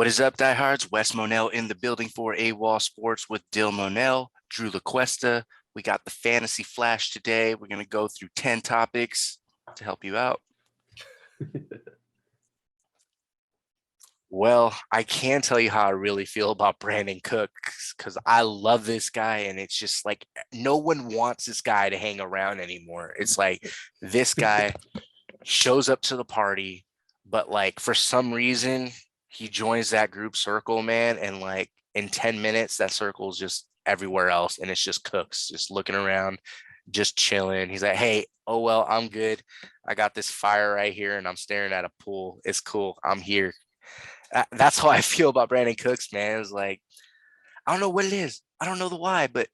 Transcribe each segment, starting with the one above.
What is up, diehards? Wes Monell in the building for AWOL Sports with Dill Monell, Drew Lacuesta. We got the Fantasy Flash today. We're going to go through 10 topics to help you out. Well, I can tell you how I really feel about Brandin Cooks because I love this guy, and it's just like no one wants this guy to hang around anymore. It's like this guy shows up to the party, but like for some reason he joins that group circle, man, and like in 10 minutes that circle's just everywhere else, and it's just Cooks just looking around, just chilling. He's like, hey, oh well, I'm good. I got this fire right here, and I'm staring at a pool. It's cool. I'm here. That's how I feel about Brandin Cooks, man. It's like, I don't know what it is. I don't know the why, but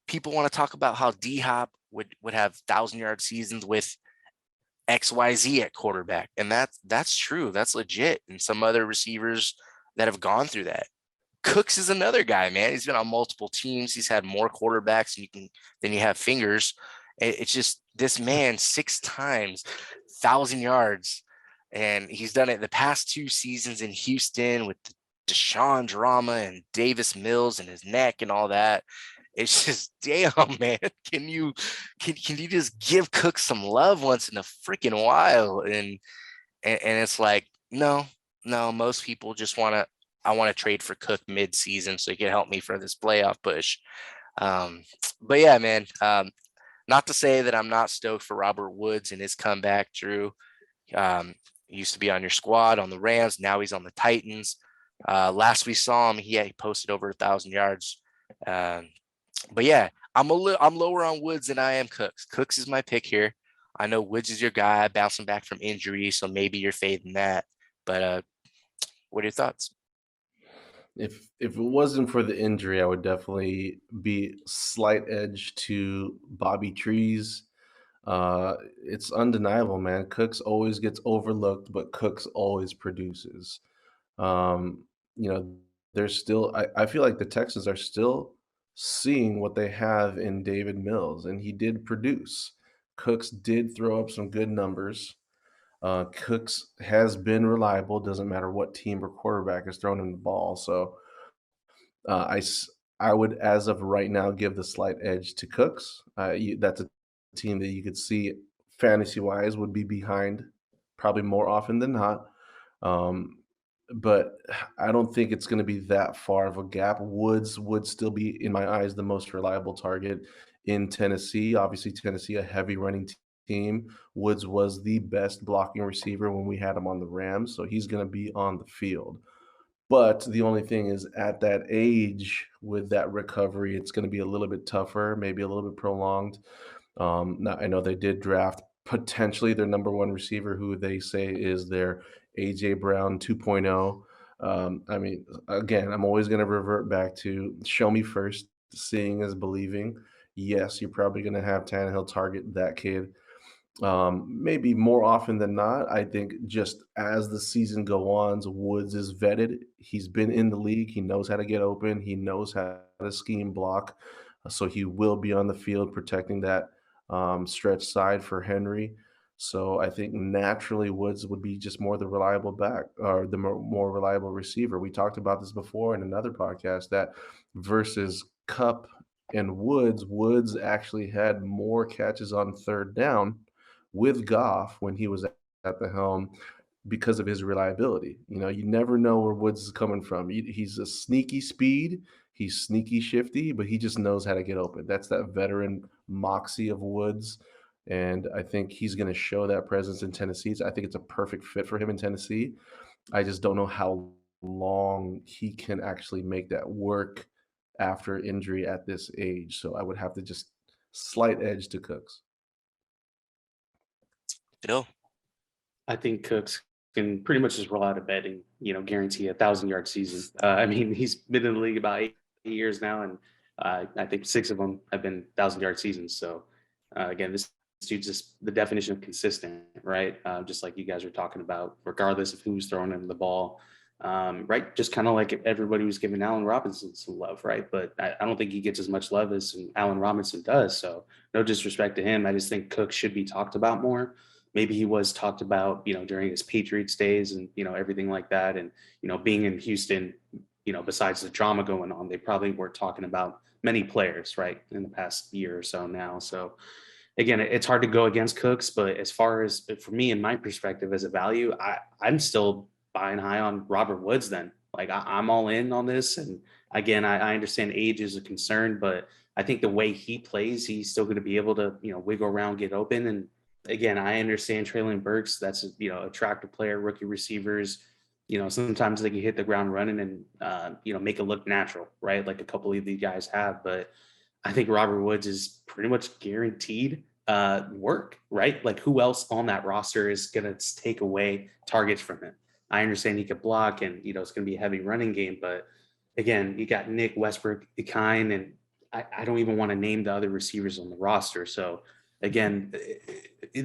people want to talk about how D-Hop would have 1,000-yard seasons with XYZ at quarterback. And that's true. That's legit. And some other receivers that have gone through that. Cooks is another guy, man. He's been on multiple teams. He's had more quarterbacks than you have fingers. It's just this man 6 times, 1,000 yards. And he's done it the past 2 seasons in Houston with Deshaun drama and Davis Mills and his neck and all that. It's just, damn, man. Can you just give Cook some love once in a freaking while? And it's like, no. Most people just I want to trade for Cook mid-season so he can help me for this playoff push. But yeah, man. Not to say that I'm not stoked for Robert Woods and his comeback, Drew. He used to be on your squad on the Rams. Now he's on the Titans. Last we saw him, he posted over 1,000 yards. But yeah, I'm lower on Woods than I am Cooks. Cooks is my pick here. I know Woods is your guy bouncing back from injury, so maybe you're fading that. But what are your thoughts? If it wasn't for the injury, I would definitely be slight edge to Bobby Trees. It's undeniable, man. Cooks always gets overlooked, but Cooks always produces. Um, you know, there's still I feel like the Texans are still seeing what they have in David Mills, and he did produce. Cooks did throw up some good numbers. Cooks has been reliable. Doesn't matter what team or quarterback is throwing him the ball. So uh, I s- I would, as of right now, give the slight edge to Cooks. That's a team that you could see fantasy wise would be behind, probably more often than not. Um, but I don't think it's going to be that far of a gap. Woods would still be, in my eyes, the most reliable target in Tennessee. Obviously, Tennessee, a heavy running team. Woods was the best blocking receiver when we had him on the Rams, so he's going to be on the field. But the only thing is, at that age, with that recovery, it's going to be a little bit tougher, maybe a little bit prolonged. Now, I know they did draft potentially their number one receiver, who they say is their AJ Brown 2.0. I mean, again, I'm always going to revert back to show me first. Seeing is believing. Yes, you're probably going to have Tannehill target that kid. Maybe more often than not, I think just as the season go on, Woods is vetted. He's been in the league. He knows how to get open. He knows how to scheme block. So he will be on the field protecting that stretch side for Henry. So I think naturally Woods would be just more the reliable back or the more reliable receiver. We talked about this before in another podcast that versus Cup and Woods, Woods actually had more catches on third down with Goff when he was at the helm because of his reliability. You know, you never know where Woods is coming from. He's a sneaky speed, he's sneaky shifty, but he just knows how to get open. That's that veteran moxie of Woods. And I think he's going to show that presence in Tennessee. So I think it's a perfect fit for him in Tennessee. I just don't know how long he can actually make that work after injury at this age. So I would have to just slight edge to Cooks. Bill? I think Cooks can pretty much just roll out of bed and guarantee 1,000-yard season. I mean, he's been in the league about 8 years now, and I think 6 of them have been 1,000-yard seasons. So again, this dude's just the definition of consistent, right? Just like you guys are talking about, regardless of who's throwing him the ball, right? Just kind of like if everybody was giving Allen Robinson some love, right? But I don't think he gets as much love as Allen Robinson does. So no disrespect to him. I just think Cook should be talked about more. maybe he was talked about, during his Patriots days and, everything like that. And, being in Houston, besides the drama going on, they probably were talking about many players, right, in the past year or so now. So again, it's hard to go against Cooks, but as far as for me, in my perspective as a value, I'm still buying high on Robert Woods then. Like I'm all in on this. And again, I understand age is a concern, but I think the way he plays, he's still going to be able to, wiggle around, get open. And again, I understand Traylon Burks. That's attractive player, rookie receivers. Sometimes they can hit the ground running and make it look natural, right? Like a couple of these guys have. But I think Robert Woods is pretty much guaranteed work, right? Like who else on that roster is going to take away targets from him? I understand he could block and, it's going to be a heavy running game, but again, you got Nick, Westbrook, Kine, and I don't even want to name the other receivers on the roster. So again,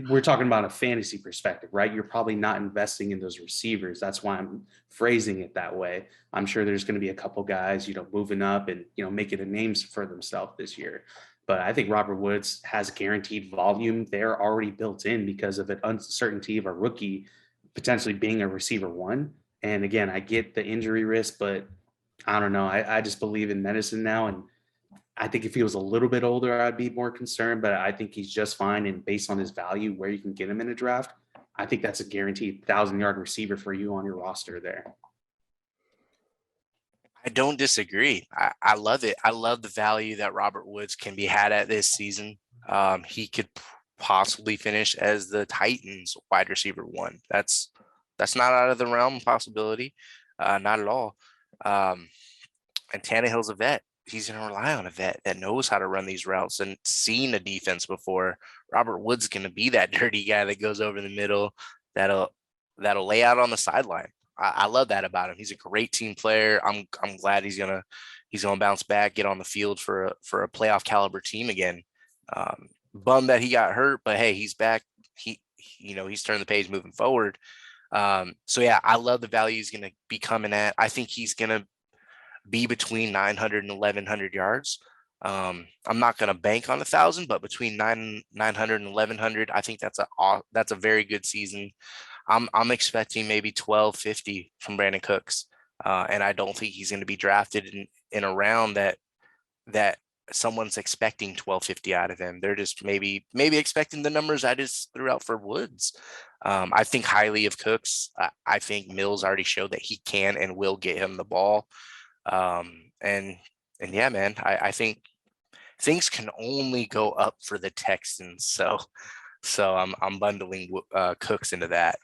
we're talking about a fantasy perspective, right? You're probably not investing in those receivers. That's why I'm phrasing it that way. I'm sure there's going to be a couple guys, moving up and, making a names for themselves this year. But I think Robert Woods has guaranteed volume there already built in because of an uncertainty of a rookie potentially being a receiver one. And again, I get the injury risk, but I don't know. I just believe in medicine now. And I think if he was a little bit older, I'd be more concerned, but I think he's just fine. And based on his value, where you can get him in a draft, I think that's a guaranteed 1,000-yard receiver for you on your roster there. I don't disagree. I love it. I love the value that Robert Woods can be had at this season. He could possibly finish as the Titans wide receiver one. That's not out of the realm of possibility. Not at all. And Tannehill's a vet. He's going to rely on a vet that knows how to run these routes and seen a defense before. Robert Woods is going to be that dirty guy that goes over the middle that'll lay out on the sideline. I love that about him. He's a great team player. I'm glad he's gonna bounce back, get on the field for a playoff caliber team again. Bummed that he got hurt, but hey, he's back. He's turned the page moving forward. So yeah, I love the value he's gonna be coming at. I think he's gonna be between 900 and 1,100 yards. I'm not going to bank on 1,000, but between 900 and 1,100, I think that's a very good season. I'm expecting maybe 1,250 from Brandin Cooks, and I don't think he's going to be drafted in a round that someone's expecting 1,250 out of him. They're just maybe expecting the numbers I just threw out for Woods. I think highly of Cooks. I think Mills already showed that he can and will get him the ball. And yeah, man, I think things can only go up for the Texans. So I'm bundling Cooks into that.